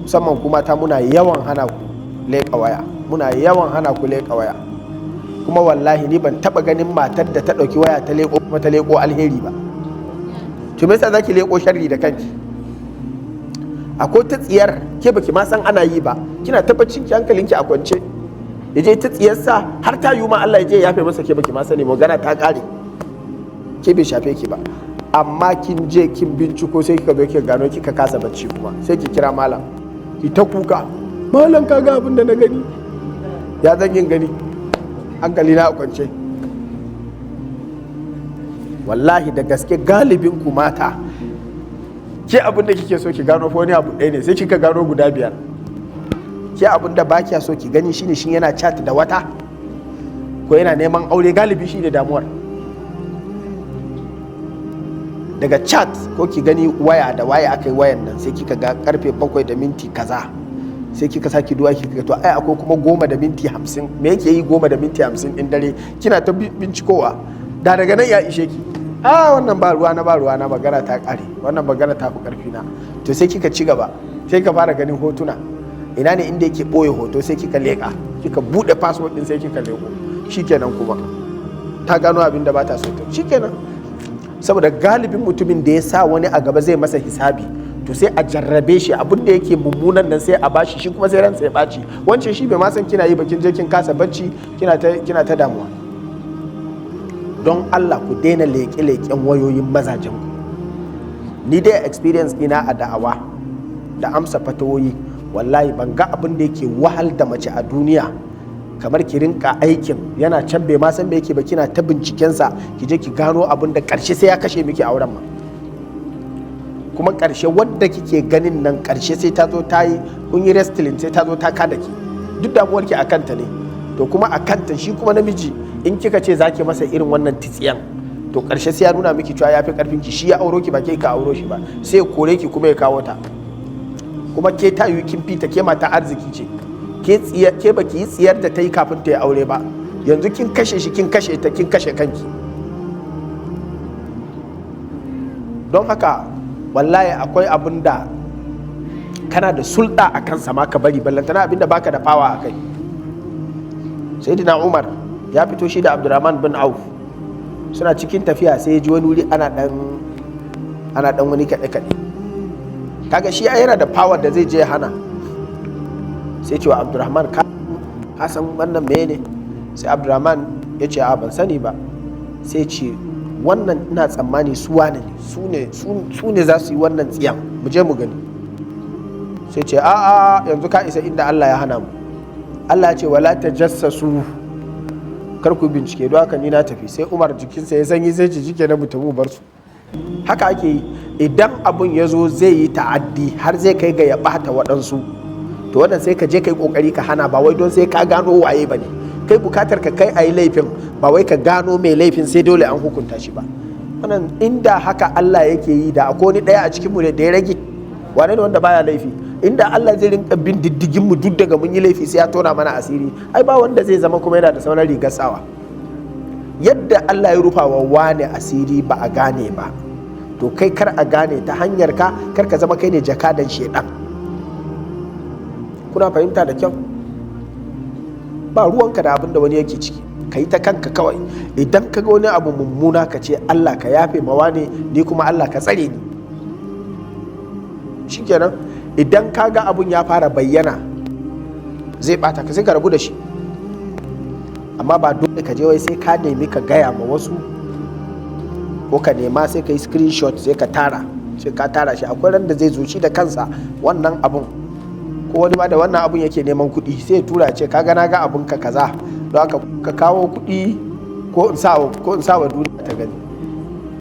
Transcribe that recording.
musamman kuma ta muna yawan hana ku leƙa waya, muna yawan hana ku leƙa waya. Kuma wallahi ni ban taba ganin matar da ta ɗauki waya ta leƙo kuma ta leƙo alheri ba. To me yasa zaki leƙo sharri da kanki? Akwai ta tsiyar ke baki ma san ana yi ba, kina tabbacin ki hankalinki a kwance, yaje ta tsiyarsa har ta yi ma Allah yaje ya yafe masa, ke baki ma sani, magana ta ƙare, ke bai shafe ki ba. Amma kin je kin binciko sai kika zo kika gano kika kasa bacci, kuma sai ki kira malam ki ta kuka, malam ka ga abin da na gani. Ya zan yin gani, hankali na a kwance. Wallahi da gaske galibin ku mata, ke abin da kike so ki gano fa wani abu ɗaya ne sai kika gano guda 5. Ke abin da ba kiya so ki gani shine shi yana chat da wata ko yana neman aure, galibi shi ne damuwar. Daga chat ko ki gani waya da waya aka yi wayan nan sai kika ga karfe 7 da minti kaza, sai kika saki duwa kika to ai akwai kuma 10 da minti 50. Me yake yi 10 da minti 50 din dare? Kina ta bincikowa, da daga nan ya ishe ki. Wannan ba ruwa na magana ta kare, wannan magana ta fi karfi na. To sai kika ci gaba, sai ka fara ganin hotuna. Ina ne inda yake boye hoto, sai kika leka, kika bude password din sai kika leko. Shikenan kuma ta gano abin da ba ta so. Shikenan. Saboda galibin mutumin da ya sa wani a gaba zai masa hisabi, to sai a jarrabe shi abin da yake mummunan nan sai a bashi, shi kuma sai ransa ya baci. Wancan shi bai ma san kina yi ba, kin je kin kasa bacci, kina ta damuwa. Don Allah ku daina leƙe-leƙen wayoyin mazajen ku. Ni dai experience ina a da'awa da amsa fatawoyi, wallahi ban ga abin da yake wahal da mace a duniya kamar ki rinka aikin yana can bai ma san me yake ba, kina ta bincikensa, ki je ki gano abin da ƙarshe sai ya kashe miki auren ma. Kuma ƙarshe wadda kike ganin nan ƙarshe sai ta zo ta yi, kun yi wrestling, sai ta zo ta kada ki, duk damuwarki a kanta ne. To kuma a kanta shi kuma namiji, in kika ce zaki masa irin wannan titsiyan, to ƙarshe sai ya nuna miki cewa ya fi ƙarfin ki, shi ya auro ki ba ke ka auro shi ba, sai ya kore ki kuma ya kawo ta. Kuma ke ta yi kin fita, ke mata arziki ce, ke baki yi tsiyar da ta yi kafin ta yi aure ba, yanzu kin kashe shi, kin kashe ta, kin kashe kanki. Don haka wallahi akwai abin da kana da sulɗa a kansa ma ka bari, ballantana abin da baka da fawa a kai. Sayyidina Umar ya fito shi da Abdurrahman bin Auf, suna cikin tafiya sai ya ji wani wuri ana dan wani kaɗe-kaɗe. Kaga shi yana da power da zai je hana, sai cewa Abdurrahman ka san wannan meye ne? Sai Abdurrahman ya ce a ban sani ba. Sai ce wannan ina tsammani su wane ne, su ne za su yi wannan tsiyan, mu je mu gani. Sai ce a'a yanzu ka isa inda Allah ya hana mu. Allah ya ce wala tajassasu, kar ku bincike, don haka ni na tafi. Sai Umar jikinsa ya sanyi, sai ce jike na mutum bar su. Haka ake yi, idan abun ya zo zai yi ta'addi har zai kai ga ya bata waɗansu, to wannan sai ka je kai kokari ka hana, ba wai don sai ka gano waye bane. Kai bukatar ka kai ayi laifin, ba wai ka gano mai laifin sai dole an hukunta shi ba. Wannan inda haka Allah yake yi, da akwai wani ɗaya a cikin mu da ya rage, wane ne wanda baya laifi? Inda Allah zai rinka bin diddigin mu duk daga mun yi laifi sai ya tona mana asiri, ai ba wanda zai zama kuma yana da sauran rigar sawa. Yadda Allah ya rufa wa wane asiri ba a gane ba, to kai kar a gane ta hanyar ka, kar ka zama kai ne jakadan shedan. Kuna fahimta da kyau? Ba ruwanka da abin da wani yake ciki, ka yi ta kanka kawai. Idan ka ga wani abu mummuna ka ce Allah ka yafe mawa ne, ni kuma Allah ka tsare ni. Shikenan, idan ka ga abun ya fara bayyana zai bata ka, sai ka rabu da shi. Amma ba dole ka je wai sai ka nemi ka gaya ma wasu, ko ka nema sai ka yi screenshot sai ka tara shi. Akwai ran da zai zo shi da kansa wannan abun, ko wani ma da wannan abun yake neman kuɗi sai ya tura ce ka gana ga abun ka kaza, don haka ka kawo kuɗi ko in sa wa duniya ta gani.